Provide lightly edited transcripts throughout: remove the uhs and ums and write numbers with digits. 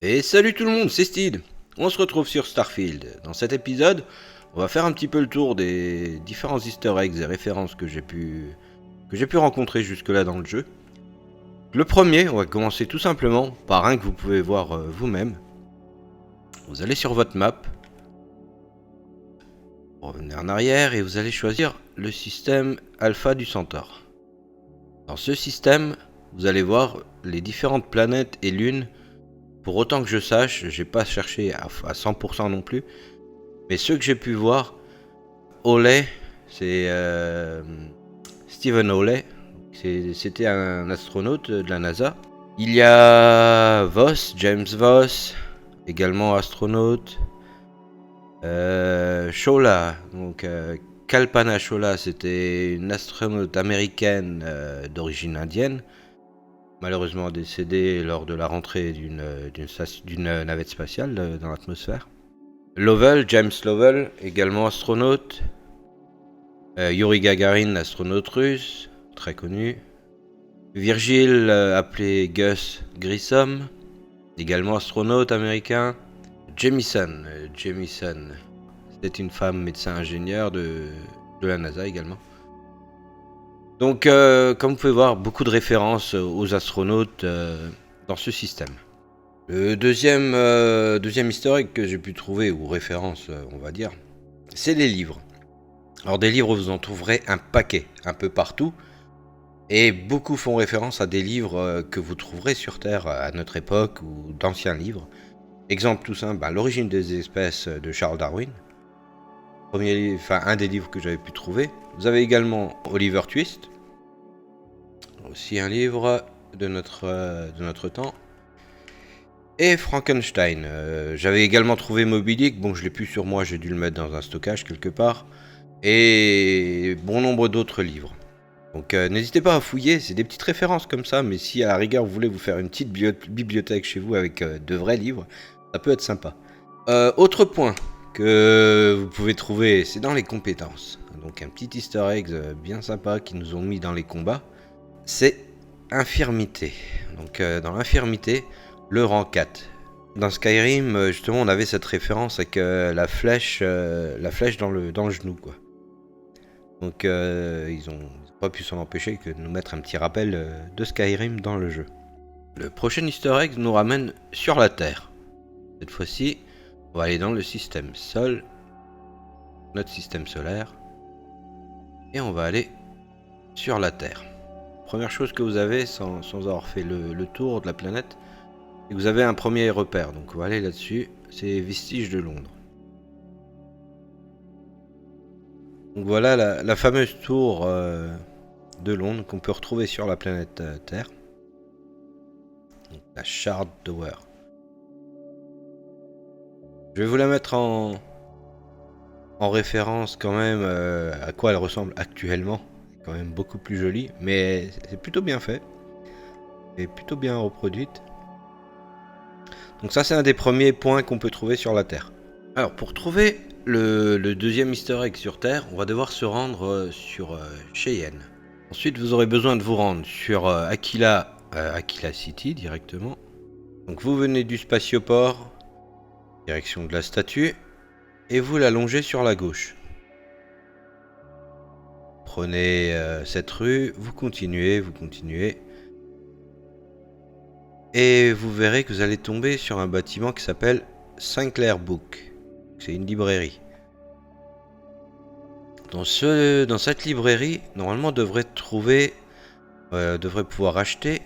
Et salut tout le monde, c'est Steed. On se retrouve sur Starfield. Dans cet épisode, on va faire un petit peu le tour des différents easter eggs et références que j'ai pu rencontrer jusque-là dans le jeu. Le premier, on va commencer tout simplement par un que vous pouvez voir vous-même. Vous allez sur votre map, vous revenez en arrière et vous allez choisir le système Alpha du Centaure. Dans ce système, vous allez voir les différentes planètes et lunes. Pour autant que je sache, j'ai pas cherché à 100% non plus, mais ceux que j'ai pu voir, Hawley, c'est Stephen Hawley, c'était un astronaute de la NASA. Il y a Voss, James Voss, également astronaute. Chawla, donc Kalpana Chawla, c'était une astronaute américaine d'origine indienne, malheureusement décédée lors de la rentrée d'une navette spatiale dans l'atmosphère. Lovell, James Lovell, également astronaute. Yuri Gagarin, astronaute russe, très connu. Virgil, appelé Gus Grissom, également astronaute américain. Jamison, c'était une femme médecin-ingénieur de la NASA également. Donc, comme vous pouvez voir, beaucoup de références aux astronautes dans ce système. Le deuxième easter egg que j'ai pu trouver, ou référence, on va dire, c'est les livres. Alors des livres, vous en trouverez un paquet, un peu partout, et beaucoup font référence à des livres que vous trouverez sur Terre à notre époque, ou d'anciens livres. Exemple tout simple, L'origine des espèces de Charles Darwin, un des livres que j'avais pu trouver. Vous avez également Oliver Twist, aussi un livre de notre temps. Et Frankenstein. J'avais également trouvé Moby Dick, bon je l'ai plus sur moi, j'ai dû le mettre dans un stockage quelque part. Et bon nombre d'autres livres. Donc n'hésitez pas à fouiller, c'est des petites références comme ça, mais si à la rigueur vous voulez vous faire une petite bibliothèque chez vous avec de vrais livres, ça peut être sympa. Autre point que vous pouvez trouver, c'est dans les compétences. Donc un petit easter egg bien sympa qu'ils nous ont mis dans les combats, c'est infirmité. Donc dans l'infirmité, le rang 4. Dans Skyrim, justement, on avait cette référence avec la flèche dans le genou, quoi. Donc ils ont pas pu s'en empêcher que de nous mettre un petit rappel de Skyrim dans le jeu. Le prochain easter egg nous ramène sur la Terre. Cette fois-ci, on va aller dans le système Sol, notre système solaire, et on va aller sur la Terre. Première chose que vous avez, sans avoir fait le tour de la planète, c'est que vous avez un premier repère. Donc on va aller là-dessus, c'est Vestiges de Londres. Donc voilà la fameuse tour de Londres qu'on peut retrouver sur la planète Terre. Donc, la Shard Tower. Je vais vous la mettre en référence quand même à quoi elle ressemble actuellement. C'est quand même beaucoup plus jolie, mais c'est plutôt bien fait. Et plutôt bien reproduite. Donc ça c'est un des premiers points qu'on peut trouver sur la Terre. Alors pour trouver le deuxième easter egg sur Terre, on va devoir se rendre sur Cheyenne. Ensuite vous aurez besoin de vous rendre sur Aquila City directement. Donc vous venez du spatioport, direction de la statue, et vous la longez sur la gauche. Prenez cette rue, vous continuez, et vous verrez que vous allez tomber sur un bâtiment qui s'appelle Sinclair Book. C'est une librairie. Dans cette librairie, normalement, on devrait pouvoir acheter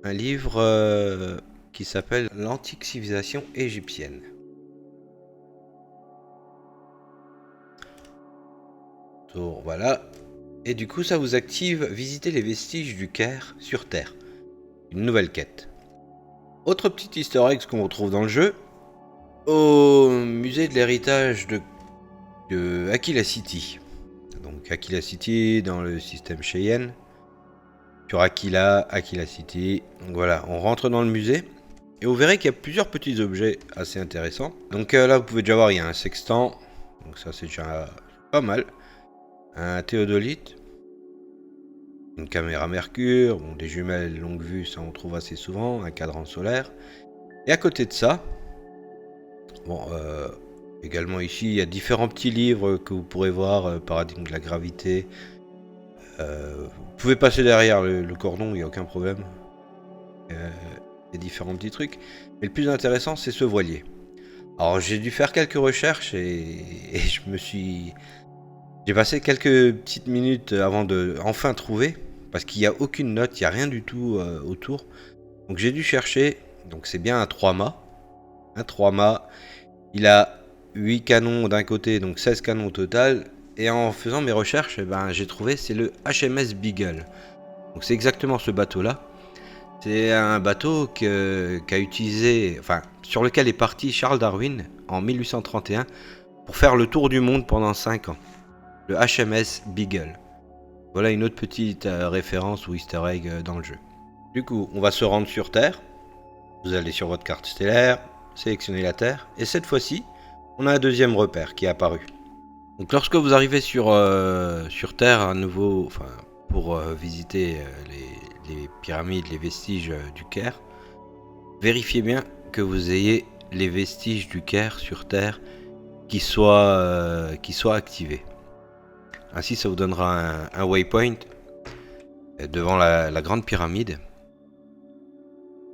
un livre qui s'appelle L'antique civilisation égyptienne. Donc, voilà. Et du coup, ça vous active visiter les vestiges du Caire sur Terre. Une nouvelle quête. Autre petit easter egg qu'on retrouve dans le jeu, au musée de l'héritage de Aquila City. Donc Aquila City dans le système Cheyenne. Sur Aquila City. Donc voilà, on rentre dans le musée. Et vous verrez qu'il y a plusieurs petits objets assez intéressants. Donc là, vous pouvez déjà voir, il y a un sextant. Donc ça, c'est déjà pas mal. Un théodolite. Une caméra Mercure. Bon, des jumelles longue vue, ça on trouve assez souvent. Un cadran solaire. Et à côté de ça, bon, également ici, il y a différents petits livres que vous pourrez voir, Paradigme de la gravité. Vous pouvez passer derrière le cordon, il n'y a aucun problème. Il y a différents petits trucs. Mais le plus intéressant, c'est ce voilier. Alors j'ai dû faire quelques recherches et j'ai passé quelques petites minutes avant de enfin trouver, parce qu'il n'y a aucune note, il n'y a rien du tout autour. Donc j'ai dû chercher, donc c'est bien un 3 mâts. Un 3 mâts, il a 8 canons d'un côté, donc 16 canons au total. Et en faisant mes recherches, j'ai trouvé, c'est le HMS Beagle. Donc c'est exactement ce bateau-là. C'est un bateau qu'a utilisé, enfin, sur lequel est parti Charles Darwin en 1831 pour faire le tour du monde pendant 5 ans. Le HMS Beagle. Voilà une autre petite référence ou easter egg dans le jeu. Du coup, on va se rendre sur Terre. Vous allez sur votre carte stellaire, sélectionnez la Terre, et cette fois-ci, on a un deuxième repère qui est apparu. Donc lorsque vous arrivez sur Terre à nouveau, enfin, pour visiter les pyramides, les vestiges du Caire, vérifiez bien que vous ayez les vestiges du Caire sur Terre qui soient activés. Ainsi, ça vous donnera un waypoint devant la grande pyramide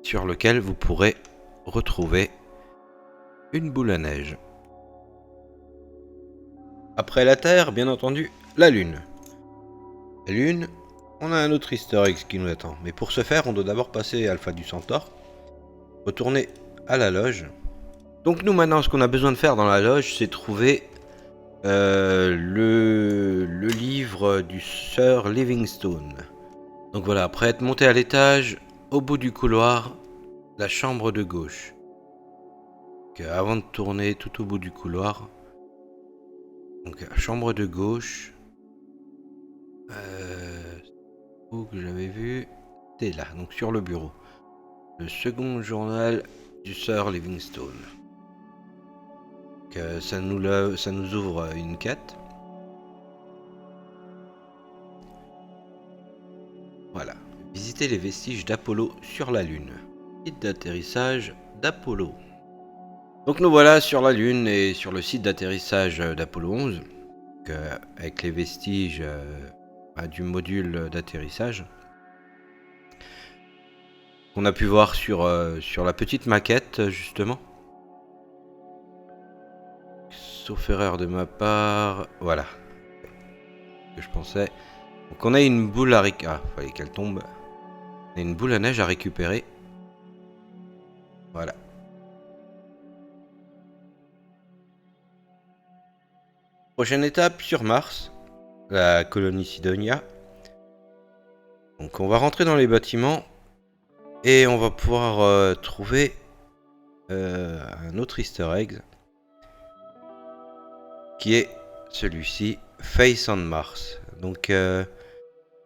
sur lequel vous pourrez retrouver une boule à neige. Après la Terre, bien entendu, la Lune. La Lune, on a un autre easter egg qui nous attend. Mais pour ce faire, on doit d'abord passer Alpha du Centaure, retourner à la loge. Donc nous maintenant, ce qu'on a besoin de faire dans la loge, c'est trouver le livre du Sir Livingstone. Donc voilà, après être monté à l'étage, au bout du couloir, la chambre de gauche. Donc, avant de tourner tout au bout du couloir, donc chambre de gauche, où que j'avais vu, c'était là, donc sur le bureau. Le second journal du Sir Livingstone. Donc, ça nous ouvre une quête. Voilà. Visiter les vestiges d'Apollo sur la Lune. Site d'atterrissage d'Apollo. Donc nous voilà sur la Lune et sur le site d'atterrissage d'Apollo 11. Donc, avec les vestiges du module d'atterrissage. Qu'on a pu voir sur la petite maquette justement. Sauf erreur de ma part. Voilà. Ce que je pensais. Donc on a une boule à récupérer. Ah, fallait qu'elle tombe. On a une boule à neige à récupérer. Voilà. Prochaine étape sur Mars. La colonie Sidonia. Donc on va rentrer dans les bâtiments. Et on va pouvoir trouver un autre easter egg. Qui est celui-ci. Face on Mars. Donc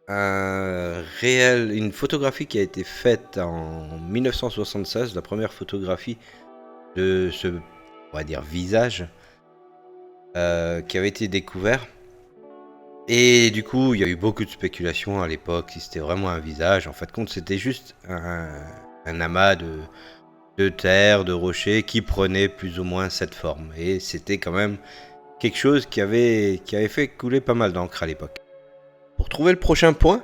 une photographie qui a été faite en 1976, la première photographie de ce, on va dire, visage qui avait été découvert. Et du coup, il y a eu beaucoup de spéculations à l'époque si c'était vraiment un visage. En fait, compte, c'était juste un amas de terre, de rochers qui prenait plus ou moins cette forme. Et c'était quand même quelque chose qui avait fait couler pas mal d'encre à l'époque. Pour trouver le prochain point,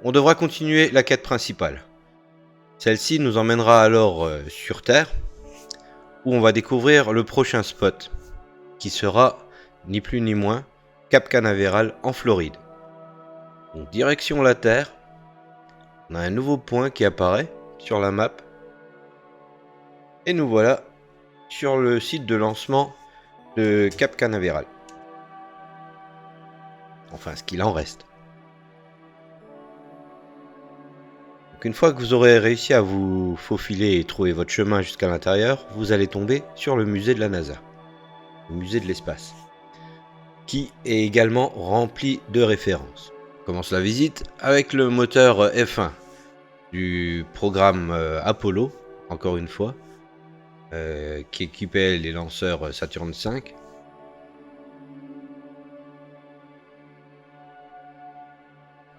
on devra continuer la quête principale. Celle-ci nous emmènera alors sur Terre, où on va découvrir le prochain spot, qui sera ni plus ni moins Cap Canaveral en Floride. Donc direction la Terre, on a un nouveau point qui apparaît sur la map, et nous voilà sur le site de lancement de Cap Canaveral. Enfin, ce qu'il en reste. Donc une fois que vous aurez réussi à vous faufiler et trouver votre chemin jusqu'à l'intérieur, vous allez tomber sur le musée de la NASA, le musée de l'espace, qui est également rempli de références. On commence la visite avec le moteur F1 du programme Apollo, encore une fois, qui équipait les lanceurs Saturn V.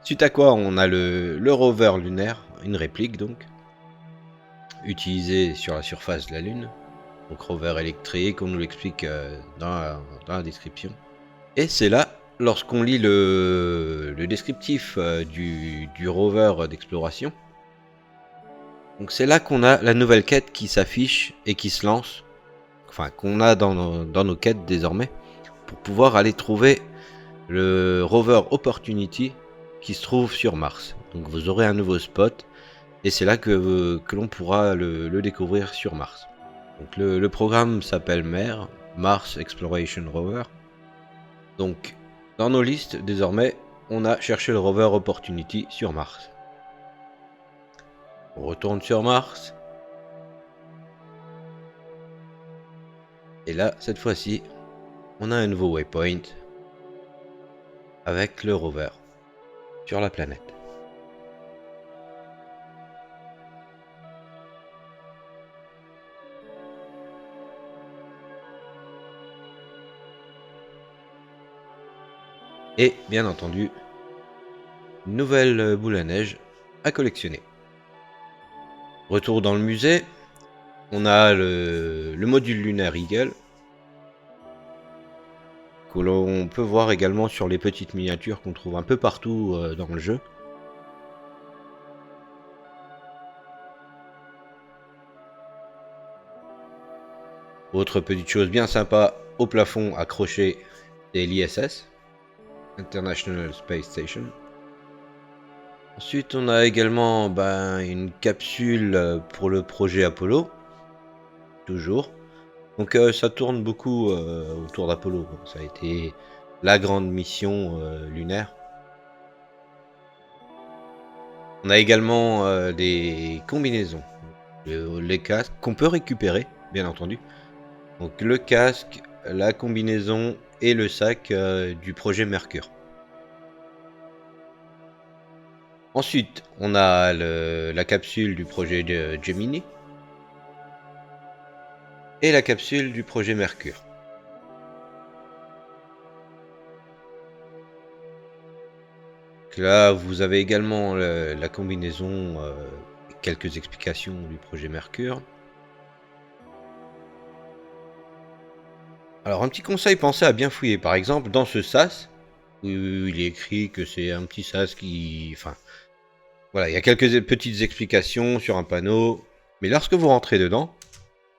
Suite à quoi on a le rover lunaire, une réplique donc, utilisé sur la surface de la Lune. Donc rover électrique, on nous l'explique dans la description. Et c'est là, lorsqu'on lit le descriptif du rover d'exploration, donc c'est là qu'on a la nouvelle quête qui s'affiche et qui se lance, enfin qu'on a dans nos quêtes désormais, pour pouvoir aller trouver le rover Opportunity qui se trouve sur Mars. Donc vous aurez un nouveau spot, et c'est là que l'on pourra le découvrir sur Mars. Donc le programme s'appelle MER, Mars Exploration Rover. Donc dans nos listes désormais, on a cherché le rover Opportunity sur Mars. On retourne sur Mars. Et là, cette fois-ci, on a un nouveau waypoint avec le rover sur la planète. Et bien entendu, une nouvelle boule à neige à collectionner. Retour dans le musée, on a le module lunaire Eagle, que l'on peut voir également sur les petites miniatures qu'on trouve un peu partout dans le jeu. Autre petite chose bien sympa, au plafond accroché, c'est l'ISS, International Space Station. Ensuite, on a également une capsule pour le projet Apollo, toujours. Donc ça tourne beaucoup autour d'Apollo. Ça a été la grande mission lunaire. On a également des combinaisons, les casques qu'on peut récupérer, bien entendu. Donc le casque, la combinaison et le sac du projet Mercure. Ensuite, on a la capsule du projet de Gemini et la capsule du projet Mercure. Là, vous avez également la combinaison, quelques explications du projet Mercure. Alors, un petit conseil, pensez à bien fouiller. Par exemple, dans ce sas, où il est écrit que c'est un petit sas qui... Enfin, voilà, il y a quelques petites explications sur un panneau. Mais lorsque vous rentrez dedans,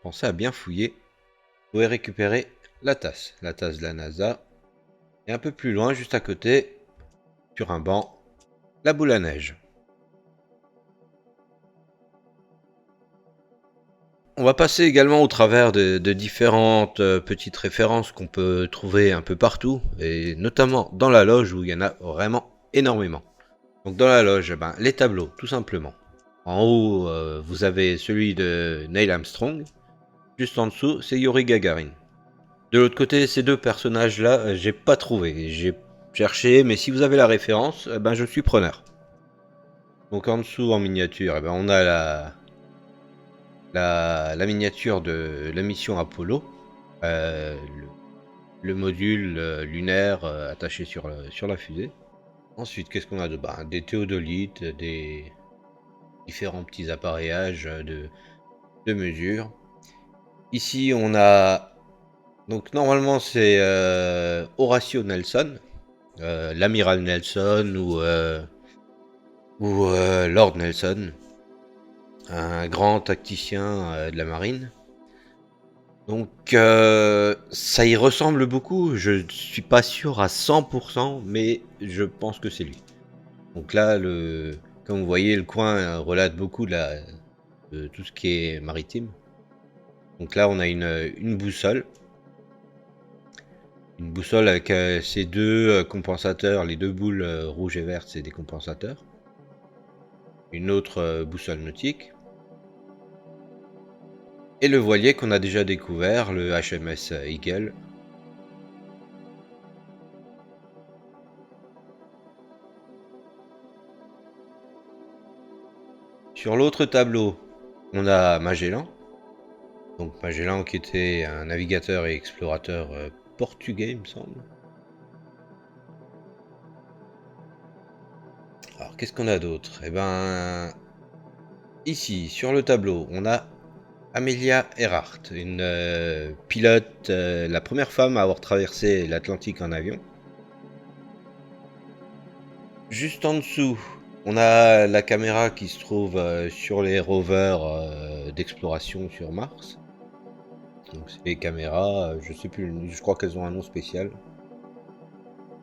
pensez à bien fouiller. Vous pouvez récupérer la tasse de la NASA. Et un peu plus loin, juste à côté, sur un banc, la boule à neige. On va passer également au travers de différentes petites références qu'on peut trouver un peu partout, et notamment dans la loge où il y en a vraiment énormément. Donc dans la loge, les tableaux, tout simplement. En haut, vous avez celui de Neil Armstrong. Juste en dessous, c'est Yuri Gagarin. De l'autre côté, ces deux personnages-là, j'ai pas trouvé. J'ai cherché, mais si vous avez la référence, je suis preneur. Donc en dessous, en miniature, on a la miniature de la mission Apollo, le module lunaire attaché sur la fusée. Ensuite, qu'est-ce qu'on a de des théodolites, des différents petits appareillages de mesure. Ici, on a donc normalement c'est Horatio Nelson, l'amiral Nelson ou Lord Nelson, un grand tacticien de la marine. Donc ça y ressemble beaucoup, je suis pas sûr à 100%, mais je pense que c'est lui. Donc là, comme vous voyez, le coin relate beaucoup de tout ce qui est maritime. Donc là, on a une boussole. Une boussole avec ces deux compensateurs, les deux boules rouges et vertes, c'est des compensateurs. Une autre boussole nautique. Et le voilier qu'on a déjà découvert, le HMS Eagle. Sur l'autre tableau, on a Magellan. Donc Magellan qui était un navigateur et explorateur portugais, il me semble. Alors qu'est-ce qu'on a d'autre? Ici, sur le tableau, on a Amelia Earhart, une pilote, la première femme à avoir traversé l'Atlantique en avion. Juste en dessous, on a la caméra qui se trouve sur les rovers d'exploration sur Mars. Donc c'est les caméras, je sais plus, je crois qu'elles ont un nom spécial.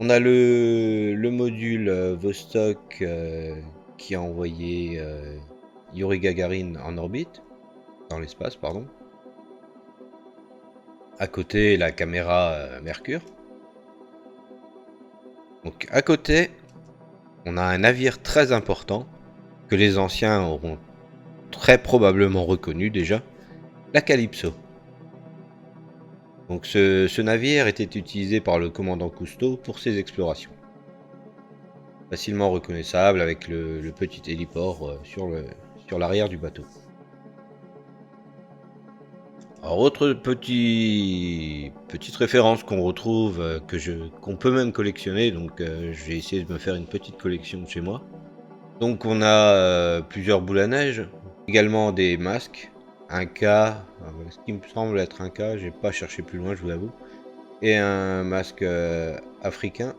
On a le module Vostok qui a envoyé Yuri Gagarin en orbite, dans l'espace, pardon. À côté, la caméra Mercure. Donc à côté, on a un navire très important que les anciens auront très probablement reconnu déjà, la Calypso. Donc ce navire était utilisé par le commandant Cousteau pour ses explorations. Facilement reconnaissable avec le petit héliport sur l'arrière du bateau. Alors autre petite référence qu'on retrouve, qu'on peut même collectionner, donc j'ai essayé de me faire une petite collection chez moi. Donc on a plusieurs boules à neige, également des masques, un K, ce qui me semble être un K, j'ai pas cherché plus loin je vous avoue, et un masque africain,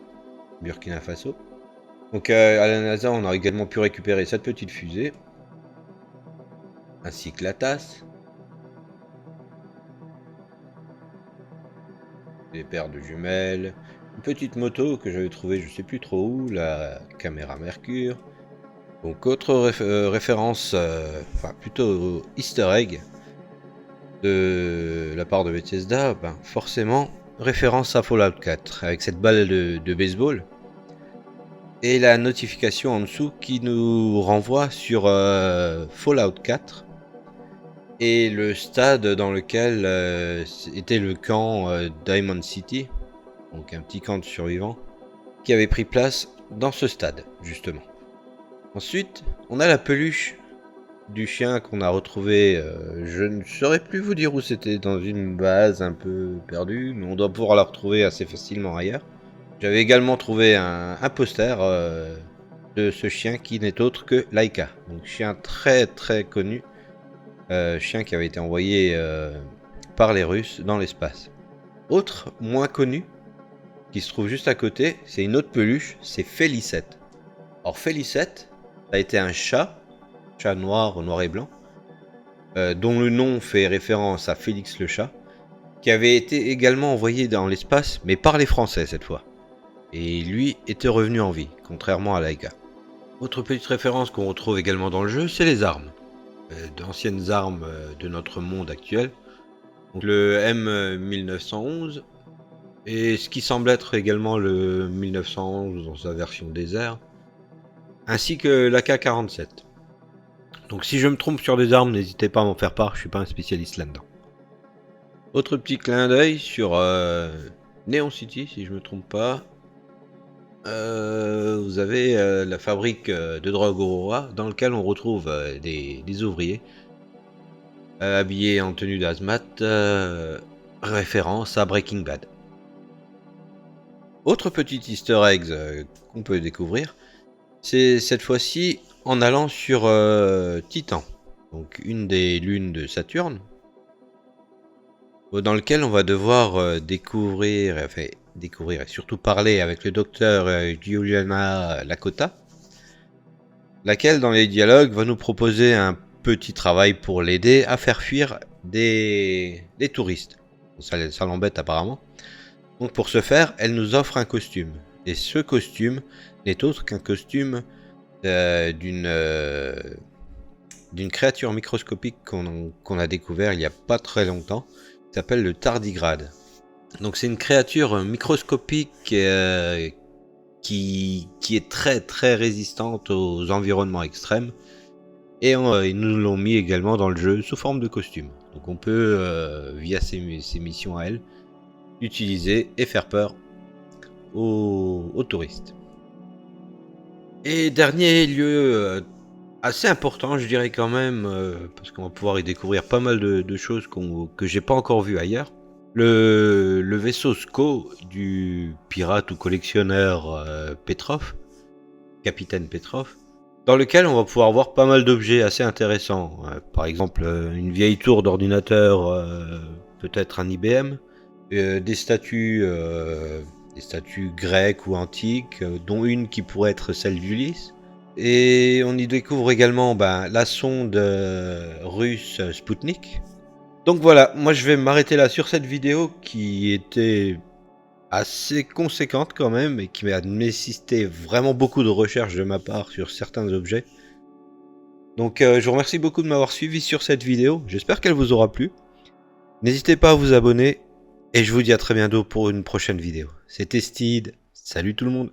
Burkina Faso. Donc à la NASA on a également pu récupérer cette petite fusée, ainsi que la tasse, des paires de jumelles, une petite moto que j'avais trouvée je sais plus trop où, la caméra Mercure. Donc autre référence, enfin plutôt easter egg de la part de Bethesda, ben forcément référence à Fallout 4 avec cette balle de baseball et la notification en dessous qui nous renvoie sur Fallout 4 et le stade dans lequel était le camp Diamond City, donc un petit camp de survivants qui avait pris place dans ce stade justement. Ensuite, on a la peluche du chien qu'on a retrouvé, je ne saurais plus vous dire où c'était, dans une base un peu perdue, mais on doit pouvoir la retrouver assez facilement ailleurs. J'avais également trouvé un poster de ce chien qui n'est autre que Laika, donc chien très très connu, chien qui avait été envoyé par les Russes dans l'espace. Autre moins connu, qui se trouve juste à côté, c'est une autre peluche, c'est Félicette. Alors Félicette a été un chat noir et blanc, dont le nom fait référence à Félix le chat, qui avait été également envoyé dans l'espace, mais par les Français cette fois. Et lui était revenu en vie, contrairement à Laika. Autre petite référence qu'on retrouve également dans le jeu, c'est les armes. D'anciennes armes de notre monde actuel. Donc le M1911, et ce qui semble être également le 1911 dans sa version désert, ainsi que l'AK-47. Donc si je me trompe sur des armes, n'hésitez pas à m'en faire part, je suis pas un spécialiste là-dedans. Autre petit clin d'œil sur Neon City, si je me trompe pas. Vous avez la fabrique de drogue Aurora, dans lequel on retrouve des ouvriers habillés en tenue d'hazmat, référence à Breaking Bad. Autre petit easter egg qu'on peut découvrir, c'est cette fois-ci en allant sur Titan, donc une des lunes de Saturne, dans lequel on va devoir découvrir et surtout parler avec le docteur Juliana Lakota, laquelle dans les dialogues va nous proposer un petit travail pour l'aider à faire fuir des touristes. Ça l'embête apparemment. Donc pour ce faire, elle nous offre un costume. Et ce costume n'est autre qu'un costume d'une créature microscopique qu'on a découvert il n'y a pas très longtemps, qui s'appelle le tardigrade. Donc c'est une créature microscopique qui est très très résistante aux environnements extrêmes. Et ils nous l'ont mis également dans le jeu sous forme de costume. Donc on peut, via ces missions à elle, utiliser et faire peur aux touristes. Et dernier lieu assez important, je dirais quand même, parce qu'on va pouvoir y découvrir pas mal de choses que j'ai pas encore vues ailleurs. Le vaisseau SCO du pirate ou collectionneur Petrov, capitaine Petrov, dans lequel on va pouvoir voir pas mal d'objets assez intéressants. Par exemple, une vieille tour d'ordinateur, peut-être un IBM, des statues grecques ou antiques, dont une qui pourrait être celle d'Ulysse. Et on y découvre également la sonde russe Sputnik. Donc voilà, moi je vais m'arrêter là sur cette vidéo qui était assez conséquente quand même et qui m'a nécessité vraiment beaucoup de recherches de ma part sur certains objets. Donc je vous remercie beaucoup de m'avoir suivi sur cette vidéo, j'espère qu'elle vous aura plu. N'hésitez pas à vous abonner et je vous dis à très bientôt pour une prochaine vidéo. C'était Steed, salut tout le monde.